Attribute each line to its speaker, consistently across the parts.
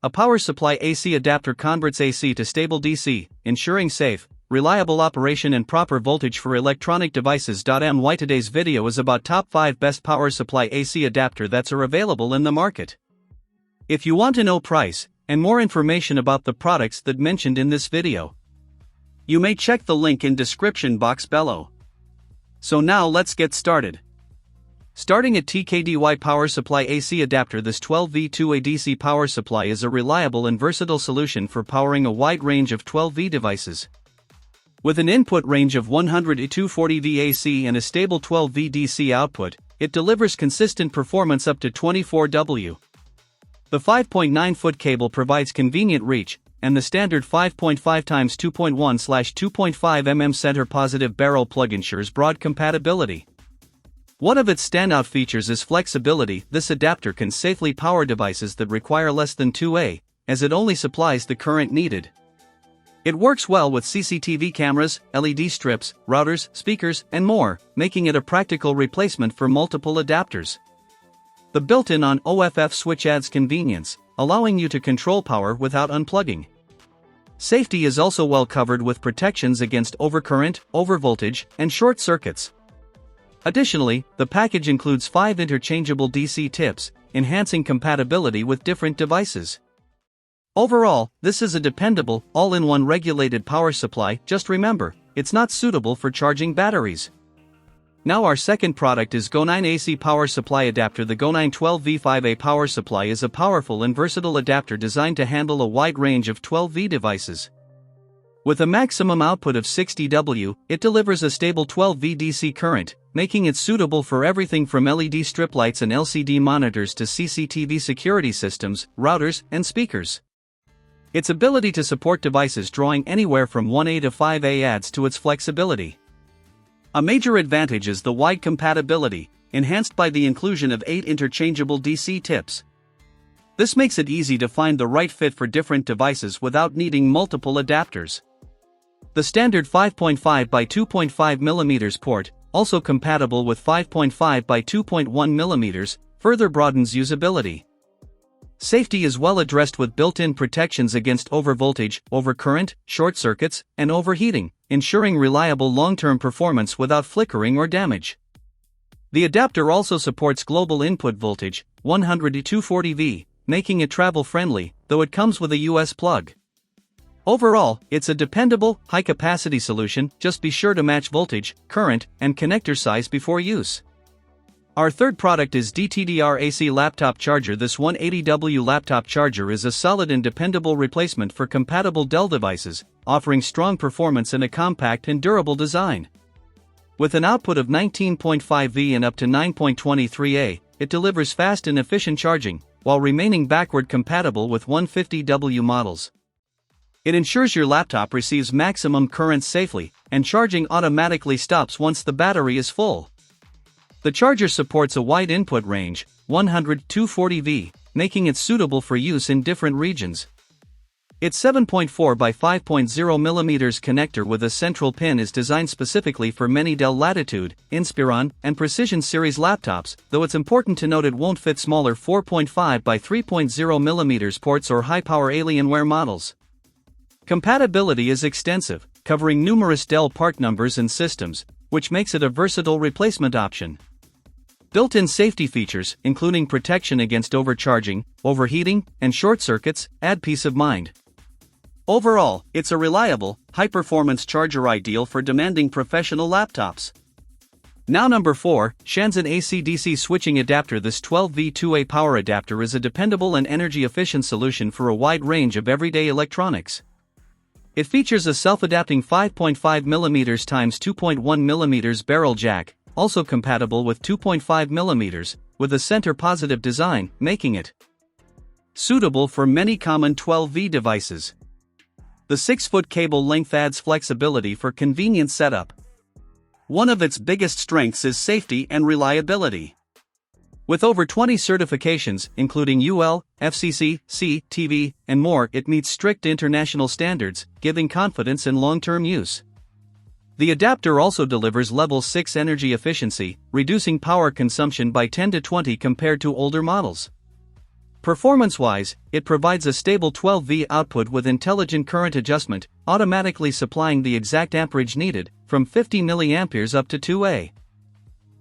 Speaker 1: a power supply AC adapter converts AC to stable DC, ensuring safe, reliable operation and proper voltage for electronic devices. Today's video is about top 5 best power supply AC adapter that are available in the market. If you want to know price and more information about the products that mentioned in this video, you may check the link in description box below. So now let's get started. Starting at Tkdy power supply AC adapter. This 12V 2A DC power supply is a reliable and versatile solution for powering a wide range of 12V devices. With an input range of 100 to 240V AC and a stable 12V DC output, it delivers consistent performance up to 24W. The 5.9-foot cable provides convenient reach, and the standard 5.5 x 2.1/2.5 mm center positive barrel plug ensures broad compatibility. One of its standout features is flexibility. This adapter can safely power devices that require less than 2A, as it only supplies the current needed. It works well with CCTV cameras, LED strips, routers, speakers, and more, making it a practical replacement for multiple adapters. The built-in on-OFF switch adds convenience, allowing you to control power without unplugging. Safety is also well covered with protections against overcurrent, overvoltage, and short circuits. Additionally, the package includes 5 interchangeable DC tips, enhancing compatibility with different devices. Overall, this is a dependable, all-in-one regulated power supply. Just remember, it's not suitable for charging batteries. Now our second product is Gonine AC power supply adapter. The Gonine 12V5A power supply is a powerful and versatile adapter designed to handle a wide range of 12V devices. With a maximum output of 60W, it delivers a stable 12V DC current, making it suitable for everything from LED strip lights and LCD monitors to CCTV security systems, routers, and speakers. Its ability to support devices drawing anywhere from 1A to 5A adds to its flexibility. A major advantage is the wide compatibility, enhanced by the inclusion of 8 interchangeable DC tips. This makes it easy to find the right fit for different devices without needing multiple adapters. The standard 5.5 by 2.5 mm port, also compatible with 5.5 by 2.1 mm, further broadens usability. Safety is well addressed with built-in protections against overvoltage, overcurrent, short circuits, and overheating, ensuring reliable long-term performance without flickering or damage. The adapter also supports global input voltage, 100 to 240V, making it travel-friendly, though it comes with a US plug. Overall, it's a dependable, high-capacity solution. Just be sure to match voltage, current, and connector size before use. Our third product is DTDR AC laptop charger. This 180W laptop charger is a solid and dependable replacement for compatible Dell devices, offering strong performance and a compact and durable design. With an output of 19.5V and up to 9.23A, it delivers fast and efficient charging, while remaining backward compatible with 150W models. It ensures your laptop receives maximum current safely, and charging automatically stops once the battery is full. The charger supports a wide input range, 100 to 240V, making it suitable for use in different regions. Its 7.4 by 5.0 mm connector with a central pin is designed specifically for many Dell Latitude, Inspiron, and Precision series laptops, though it's important to note it won't fit smaller 4.5 by 3.0 mm ports or high-power Alienware models. Compatibility is extensive, covering numerous Dell part numbers and systems, which makes it a versatile replacement option. Built-in safety features, including protection against overcharging, overheating, and short circuits, add peace of mind. Overall, it's a reliable, high-performance charger ideal for demanding professional laptops. Now number 4, Chanzon AC-DC switching adapter. This 12V 2A power adapter is a dependable and energy-efficient solution for a wide range of everyday electronics. It features a self-adapting 5.5 mm x 2.1 mm barrel jack, also compatible with 2.5 mm, with a center-positive design, making it suitable for many common 12V devices. The 6-foot cable length adds flexibility for convenient setup. One of its biggest strengths is safety and reliability. With over 20 certifications, including UL, FCC, CCTV, and more, it meets strict international standards, giving confidence in long-term use. The adapter also delivers level 6 energy efficiency, reducing power consumption by 10 to 20 compared to older models. Performance-wise, it provides a stable 12V output with intelligent current adjustment, automatically supplying the exact amperage needed, from 50 mA up to 2A.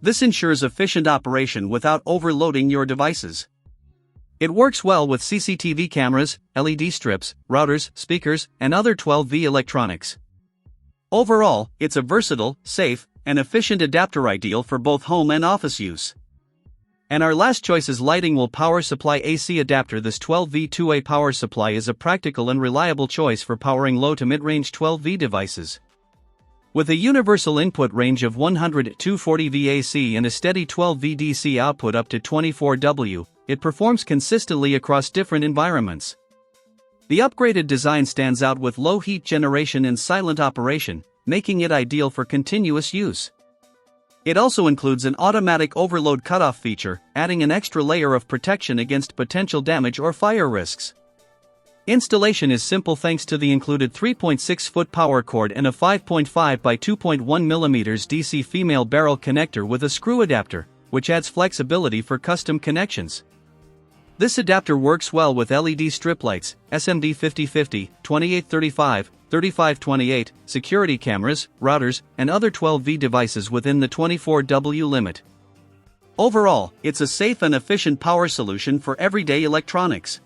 Speaker 1: This ensures efficient operation without overloading your devices. It works well with CCTV cameras, LED strips, routers, speakers, and other 12V electronics. Overall, it's a versatile, safe, and efficient adapter ideal for both home and office use. And our last choice is lighting will power supply AC adapter. This 12V 2A power supply is a practical and reliable choice for powering low to mid-range 12V devices. With a universal input range of 100 to 240 V AC and a steady 12V DC output up to 24W, it performs consistently across different environments. The upgraded design stands out with low heat generation and silent operation, making it ideal for continuous use. It also includes an automatic overload cutoff feature, adding an extra layer of protection against potential damage or fire risks. Installation is simple thanks to the included 3.6-foot power cord and a 5.5 by 2.1 mm DC female barrel connector with a screw adapter, which adds flexibility for custom connections. This adapter works well with LED strip lights, SMD 5050, 2835, 3528, security cameras, routers, and other 12V devices within the 24W limit. Overall, it's a safe and efficient power solution for everyday electronics.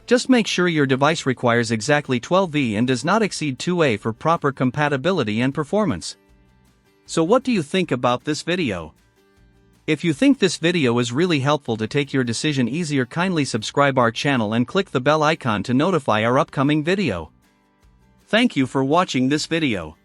Speaker 1: Just make sure your device requires exactly 12V and does not exceed 2A for proper compatibility and performance. So what do you think about this video? If you think this video is really helpful to take your decision easier, kindly subscribe our channel and click the bell icon to notify our upcoming video. Thank you for watching this video.